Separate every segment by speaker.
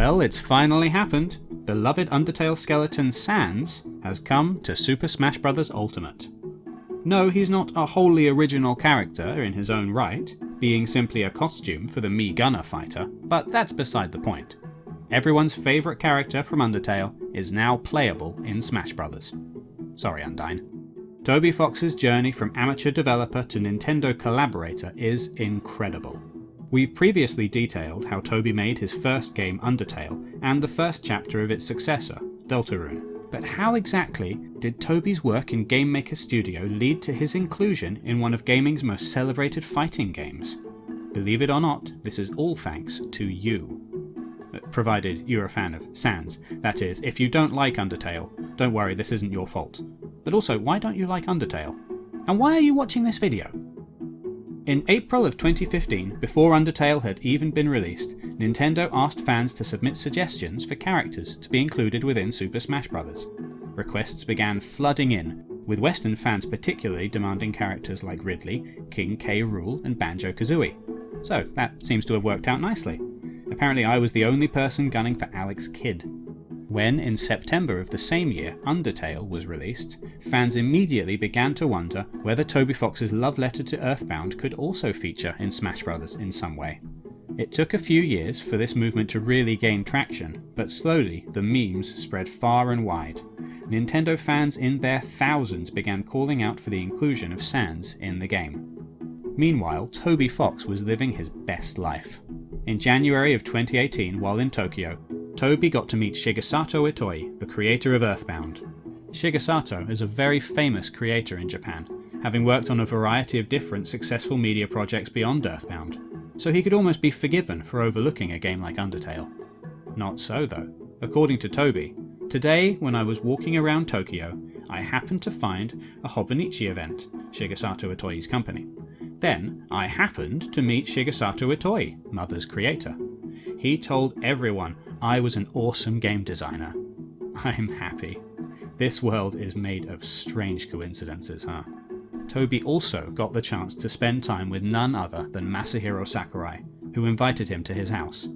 Speaker 1: Well, it's finally happened. Beloved Undertale skeleton Sans has come to Super Smash Bros. Ultimate. No, he's not a wholly original character in his own right, being simply a costume for the Mii Gunner fighter, but that's beside the point. Everyone's favourite character from Undertale is now playable in Smash Bros. Sorry, Undyne. Toby Fox's journey from amateur developer to Nintendo collaborator is incredible. We've previously detailed how Toby made his first game Undertale and the first chapter of its successor, Deltarune. But how exactly did Toby's work in Game Maker Studio lead to his inclusion in one of gaming's most celebrated fighting games? Believe it or not, this is all thanks to you. Provided you're a fan of Sans. That is, if you don't like Undertale, don't worry, this isn't your fault. But also, why don't you like Undertale? And why are you watching this video? In April of 2015, before Undertale had even been released, Nintendo asked fans to submit suggestions for characters to be included within Super Smash Bros. Requests began flooding in, with Western fans particularly demanding characters like Ridley, King K. Rool, and Banjo-Kazooie. So that seems to have worked out nicely. Apparently I was the only person gunning for Alex Kidd. When, in September of the same year, Undertale was released, fans immediately began to wonder whether Toby Fox's love letter to Earthbound could also feature in Smash Bros. In some way. It took a few years for this movement to really gain traction, but slowly the memes spread far and wide. Nintendo fans in their thousands began calling out for the inclusion of Sans in the game. Meanwhile, Toby Fox was living his best life. In January of 2018, while in Tokyo, Toby got to meet Shigesato Itoi, the creator of Earthbound. Shigesato is a very famous creator in Japan, having worked on a variety of different successful media projects beyond Earthbound, so he could almost be forgiven for overlooking a game like Undertale. Not so though. According to Toby, today when I was walking around Tokyo, I happened to find a Hobonichi event, Shigesato Itoi's company. Then I happened to meet Shigesato Itoi, Mother's creator. He told everyone I was an awesome game designer. I'm happy. This world is made of strange coincidences, huh? Toby also got the chance to spend time with none other than Masahiro Sakurai, who invited him to his house.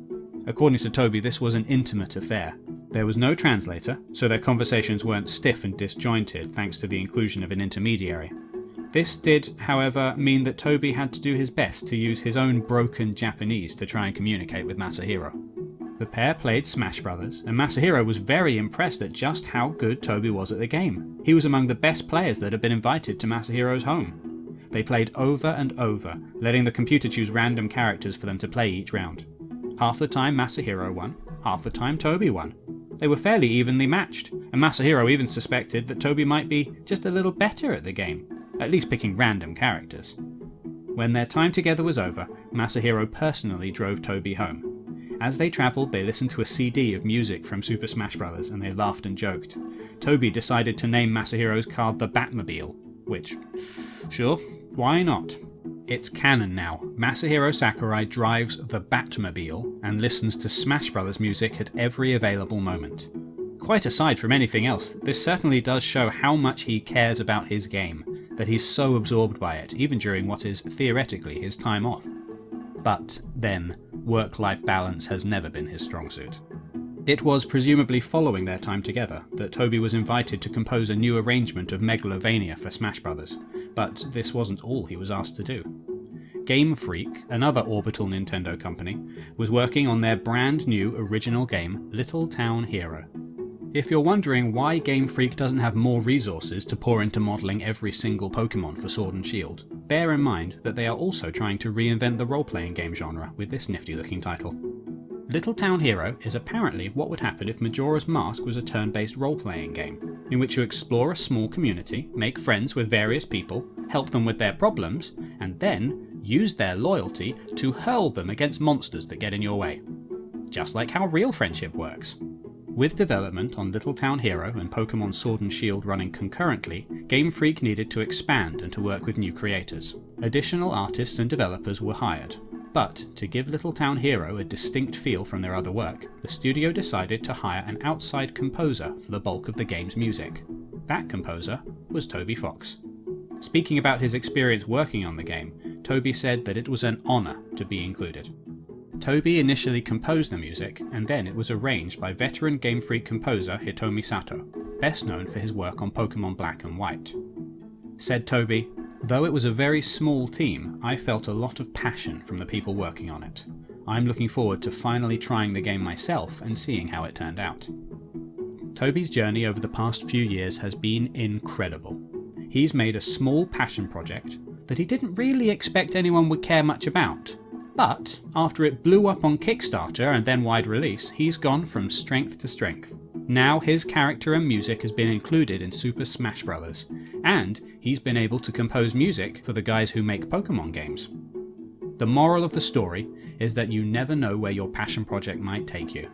Speaker 1: According to Toby, this was an intimate affair. There was no translator, so their conversations weren't stiff and disjointed thanks to the inclusion of an intermediary. This did, however, mean that Toby had to do his best to use his own broken Japanese to try and communicate with Masahiro. The pair played Smash Bros, and Masahiro was very impressed at just how good Toby was at the game. He was among the best players that had been invited to Masahiro's home. They played over and over, letting the computer choose random characters for them to play each round. Half the time Masahiro won, half the time Toby won. They were fairly evenly matched, and Masahiro even suspected that Toby might be just a little better at the game, at least picking random characters. When their time together was over, Masahiro personally drove Toby home. As they travelled, they listened to a CD of music from Super Smash Bros. And they laughed and joked. Toby decided to name Masahiro's card the Batmobile, which, sure, why not? It's canon now. Masahiro Sakurai drives the Batmobile and listens to Smash Bros. Music at every available moment. Quite aside from anything else, this certainly does show how much he cares about his game, that he's so absorbed by it, even during what is theoretically his time off. But then, work-life balance has never been his strong suit. It was presumably following their time together that Toby was invited to compose a new arrangement of Megalovania for Smash Bros., but this wasn't all he was asked to do. Game Freak, another orbital Nintendo company, was working on their brand new original game, Little Town Hero. If you're wondering why Game Freak doesn't have more resources to pour into modelling every single Pokemon for Sword and Shield, bear in mind that they are also trying to reinvent the role-playing game genre with this nifty-looking title. Little Town Hero is apparently what would happen if Majora's Mask was a turn-based role-playing game, in which you explore a small community, make friends with various people, help them with their problems, and then use their loyalty to hurl them against monsters that get in your way. Just like how real friendship works. With development on Little Town Hero and Pokemon Sword and Shield running concurrently, Game Freak needed to expand and to work with new creators. Additional artists and developers were hired, but to give Little Town Hero a distinct feel from their other work, the studio decided to hire an outside composer for the bulk of the game's music. That composer was Toby Fox. Speaking about his experience working on the game, Toby said that it was an honour to be included. Toby initially composed the music, and then it was arranged by veteran Game Freak composer Hitomi Sato, best known for his work on Pokemon Black and White. Said Toby, "Though it was a very small team, I felt a lot of passion from the people working on it. I'm looking forward to finally trying the game myself and seeing how it turned out." Toby's journey over the past few years has been incredible. He's made a small passion project that he didn't really expect anyone would care much about. But after it blew up on Kickstarter and then wide release, he's gone from strength to strength. Now his character and music has been included in Super Smash Bros., and he's been able to compose music for the guys who make Pokemon games. The moral of the story is that you never know where your passion project might take you.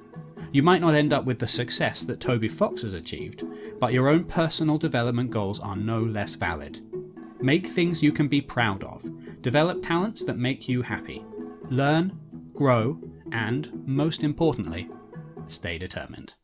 Speaker 1: You might not end up with the success that Toby Fox has achieved, but your own personal development goals are no less valid. Make things you can be proud of. Develop talents that make you happy. Learn, grow, and, most importantly, stay determined.